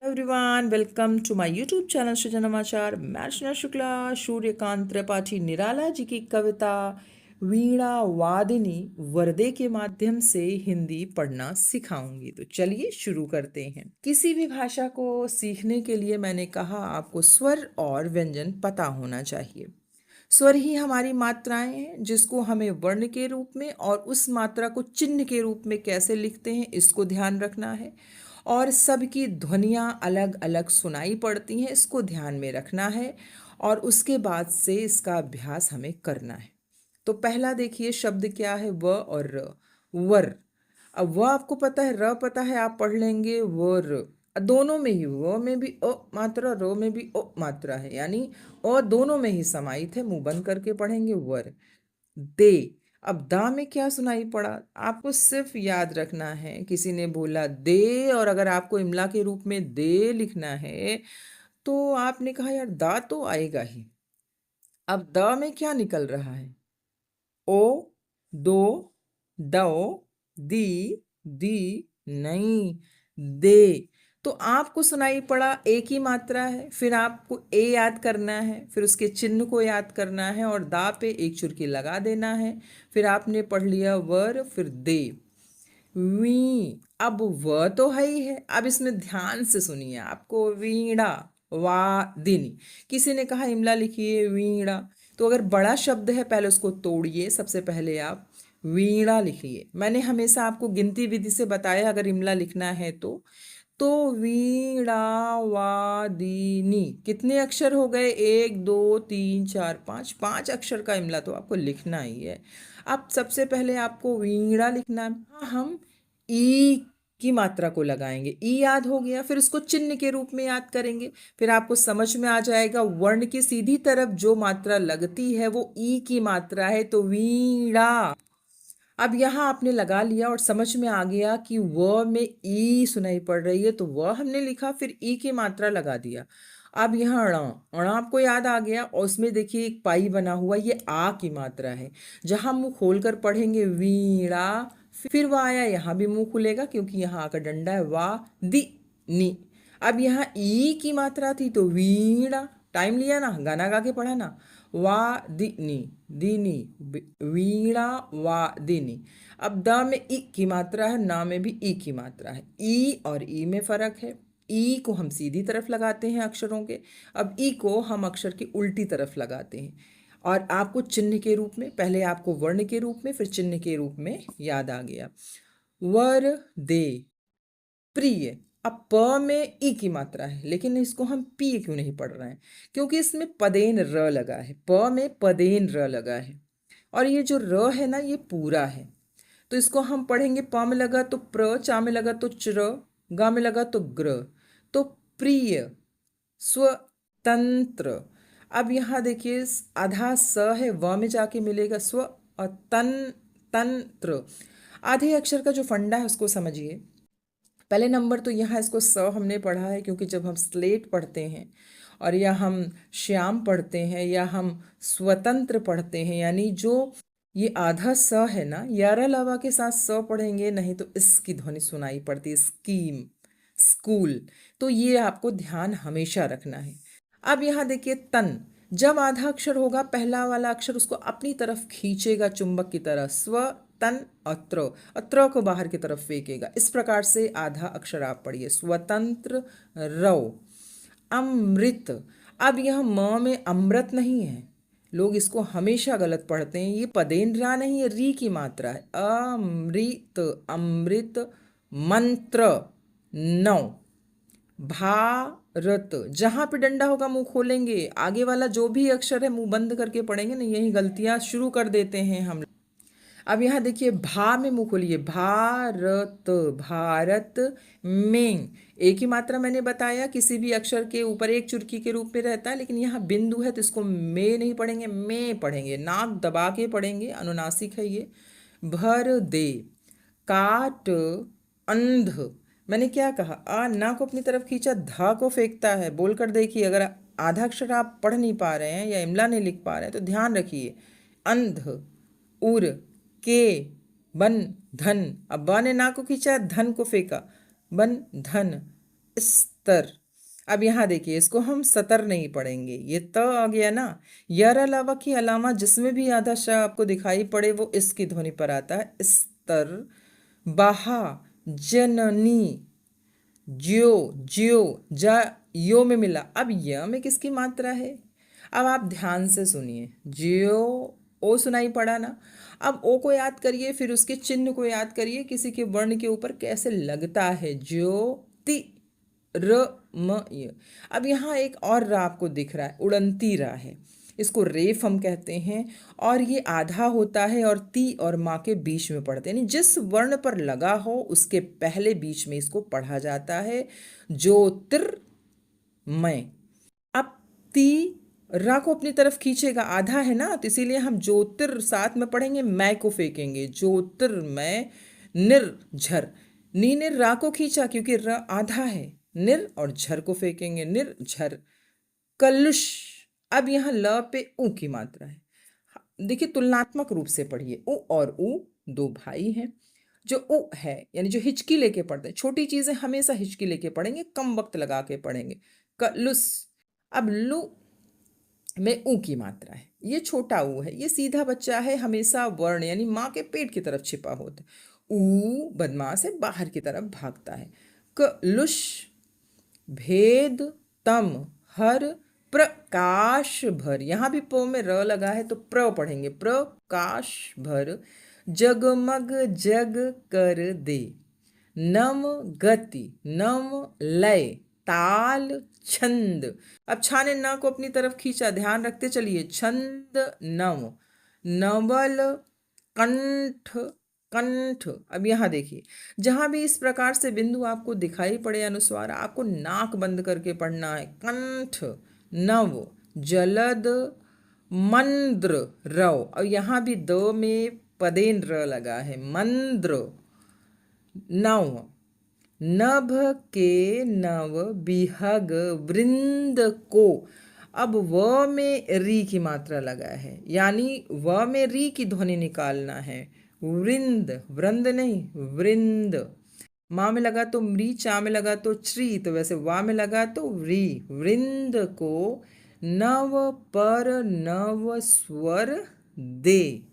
Everyone, welcome to my YouTube channel सृजनमाचार। मैं अर्चना शुक्ला सूर्यकांत त्रिपाठी निराला जी की कविता वीणा वादिनी वरदे के माध्यम से हिंदी पढ़ना सिखाऊंगी। तो चलिए शुरू करते हैं। किसी भी भाषा को सीखने के लिए मैंने कहा आपको स्वर और व्यंजन पता होना चाहिए। स्वर ही हमारी मात्राएं हैं जिसको हमें वर्ण के रूप में और उस मात्रा को चिन्ह के रूप में कैसे लिखते हैं इसको ध्यान रखना है। और सबकी ध्वनियाँ अलग अलग सुनाई पड़ती हैं, इसको ध्यान में रखना है। और उसके बाद से इसका अभ्यास हमें करना है। तो पहला देखिए शब्द क्या है, व और र। वर। अब व आपको पता है, र पता है, आप पढ़ लेंगे वर। दोनों में ही, व में भी अ मात्रा, र में भी अ मात्रा है, यानी अ दोनों में ही समाहित है। मुंह बंद करके पढ़ेंगे वर। दे। अब दा में क्या सुनाई पड़ा, आपको सिर्फ याद रखना है। किसी ने बोला दे, और अगर आपको इमला के रूप में दे लिखना है तो आपने कहा यार दा तो आएगा ही। अब द में क्या निकल रहा है, ओ, दो, दो, दी, दी, नहीं, दे। तो आपको सुनाई पड़ा एक ही मात्रा है, फिर आपको ए याद करना है, फिर उसके चिन्ह को याद करना है और दा पे एक चुटकी लगा देना है। फिर आपने पढ़ लिया वर, फिर दे। वी। अब व तो है ही है, अब इसमें ध्यान से सुनिए, आपको वीणा वादिनी। किसी ने कहा इमला लिखिए वीणा, तो अगर बड़ा शब्द है पहले उसको तोड़िए। सबसे पहले आप वीणा लिखिए। मैंने हमेशा आपको गिनती विधि से बताया अगर इमला लिखना है तो वीणा वादिनी कितने अक्षर हो गए, 1 2 3 4 5, 5 अक्षर का इमला तो आपको लिखना ही है। अब सबसे पहले आपको वीणा लिखना है। हाँ, हम ई की मात्रा को लगाएंगे, ई याद हो गया, फिर उसको चिन्ह के रूप में याद करेंगे। फिर आपको समझ में आ जाएगा वर्ण की सीधी तरफ जो मात्रा लगती है वो ई की मात्रा है, तो वीणा। अब यहाँ आपने लगा लिया और समझ में आ गया कि व में ई सुनाई पड़ रही है, तो व हमने लिखा, फिर ई की मात्रा लगा दिया। अब यहाँ अणा, अणा आपको याद आ गया, और उसमें देखिए एक पाई बना हुआ, ये आ की मात्रा है। जहाँ मुंह खोलकर पढ़ेंगे वीणा, फिर वह आया, यहाँ भी मुंह खुलेगा क्योंकि यहाँ आकर डंडा है, वा दी नी। अब यहाँ ई की मात्रा थी तो वीणा, टाइम लिया ना, गाना गा के पढ़ा ना, वा दिनी, दिनी, वीणा वा दिनी। अब द में ई की मात्रा है, ना में भी ई की मात्रा है। ई और ई में फर्क है। ई को हम सीधी तरफ लगाते हैं अक्षरों के, अब ई को हम अक्षर की उल्टी तरफ लगाते हैं। और आपको चिन्ह के रूप में, पहले आपको वर्ण के रूप में फिर चिन्ह के रूप में याद आ गया। वर दे, प्रिय। अब प में ई की मात्रा है, लेकिन इसको हम पी क्यों नहीं पढ़ रहे हैं, क्योंकि इसमें पदेन र लगा है, प में पदेन र लगा है। और ये जो र है ना ये पूरा है, तो इसको हम पढ़ेंगे प में लगा तो प्र, चा में लगा तो च्र, गा में लगा तो ग्र, तो प्रिय, स्वतंत्र। अब यहाँ देखिए आधा स है, व में जाके मिलेगा स्व, और तंत्र। आधे अक्षर का जो फंडा है उसको समझिए। पहले नंबर तो यहाँ इसको स हमने पढ़ा है, क्योंकि जब हम स्लेट पढ़ते हैं और या हम श्याम पढ़ते हैं या हम स्वतंत्र पढ़ते हैं, यानी जो ये आधा स है ना, यारा लावा के साथ स पढ़ेंगे, नहीं तो इसकी ध्वनि सुनाई पड़ती है, स्कीम, स्कूल। तो ये आपको ध्यान हमेशा रखना है। अब यहाँ देखिए तन, जब आधा अक्षर होगा पहला वाला अक्षर उसको अपनी तरफ खींचेगा चुंबक की तरह, स्व तन अत्र, अत्र को बाहर की तरफ फेंकेगा। इस प्रकार से आधा अक्षर आप पढ़िए, स्वतंत्र रव। अमृत। अब यह म में अमृत नहीं है, लोग इसको हमेशा गलत पढ़ते हैं, ये पदेन रा नहीं है, री की मात्रा है। अमृत, अमृत। मंत्र, नौ। भारत, जहां पे डंडा होगा मुंह खोलेंगे, आगे वाला जो भी अक्षर है मुंह बंद करके पढ़ेंगे ना, यही गलतियां शुरू कर देते हैं हम। अब यहाँ देखिए भा में मुंह खोलिए, भारत, भारत में। एक ही मात्रा मैंने बताया, किसी भी अक्षर के ऊपर एक चुटकी के रूप में रहता है, लेकिन यहाँ बिंदु है तो इसको में नहीं पढ़ेंगे, में पढ़ेंगे, नाक दबा के पढ़ेंगे, अनुनासिक है ये। भर दे, काट, अंध। मैंने क्या कहा, आ ना को अपनी तरफ खींचा, धा को फेंकता है। बोलकर देखिए, अगर आधा अक्षर आप पढ़ नहीं पा रहे हैं या इमला नहीं लिख पा रहे हैं तो ध्यान रखिए। अंध, उर, के, बन धन। अब बा ने ना को खींचा, धन को फेंका, बन धन। स्तर। अब यहाँ देखिए, इसको हम सतर नहीं पढ़ेंगे, ये त आ गया ना। यर अलावा की अलावा जिसमें भी आधा श आपको दिखाई पड़े वो इसकी ध्वनि पर आता है। स्तर, बहा, जननी, ज्यो, ज्यो, जा, यो में मिला। अब य में किसकी मात्रा है? अब आप ध्यान से सुनिए, ज्यो, ओ सुनाई पड़ा ना। अब ओ को याद करिए, फिर उसके चिन्ह को याद करिए, किसी के वर्ण के ऊपर कैसे लगता है। ज्योति, र, म, य। अब यहाँ एक और रा आपको दिख रहा है, उड़नती रा है, इसको रेफ हम कहते हैं। और ये आधा होता है और ती और माँ के बीच में पढ़ते हैं, यानी जिस वर्ण पर लगा हो उसके पहले बीच में इसको पढ़ा जाता है। ज्योतिर्मय। अब ती रा को अपनी तरफ खींचेगा, आधा है ना, तो इसीलिए हम ज्योतिर साथ में पढ़ेंगे, मैं को फेंकेंगे, ज्योतिर्मय। निर्झर, नी ने रा को खींचा क्योंकि र आधा है, निर और झर को फेंकेंगे, निर्झर। कलुष। अब यहाँ ल पे ऊ की मात्रा है। देखिए, तुलनात्मक रूप से पढ़िए, उ और ऊ दो भाई हैं। जो उ है यानी जो हिचकी लेके पढ़ते हैं, छोटी चीजें हमेशा हिचकी लेके पढ़ेंगे, कम वक्त लगा के पढ़ेंगे। कलुस। अब लु में ऊ की मात्रा है, ये छोटा ऊ है, ये सीधा बच्चा है, हमेशा वर्ण यानी माँ के पेट की तरफ छिपा होता है। ऊ बदमाश है, बाहर की तरफ भागता है। कलुष, भेद, तम, हर, प्रकाश भर। यहाँ भी प में र लगा है तो प्र पढ़ेंगे, प्रकाश भर। जगमग जग कर दे। नम गति, नम लय, ताल, छंद। अब छा ने न को अपनी तरफ खींचा, ध्यान रखते चलिए, छंद, नम, नवल, कंठ, कंठ। अब यहाँ देखिए, जहां भी इस प्रकार से बिंदु आपको दिखाई पड़े अनुस्वार, आपको नाक बंद करके पढ़ना है। कंठ, नव, जलद, मंद्र, रव। और यहाँ भी द में पदेन र लगा है, मंद्र। नव, नभ के नव, बिहग, वृंद को। अब व में री की मात्रा लगा है, यानी व में री की ध्वनि निकालना है। वृंद, वृंद नहीं, वृंद। माँ में लगा तो मृ, चा में लगा तो श्री, तो वैसे वा में लगा तो व्री। वृंद को नव पर नव स्वर दे।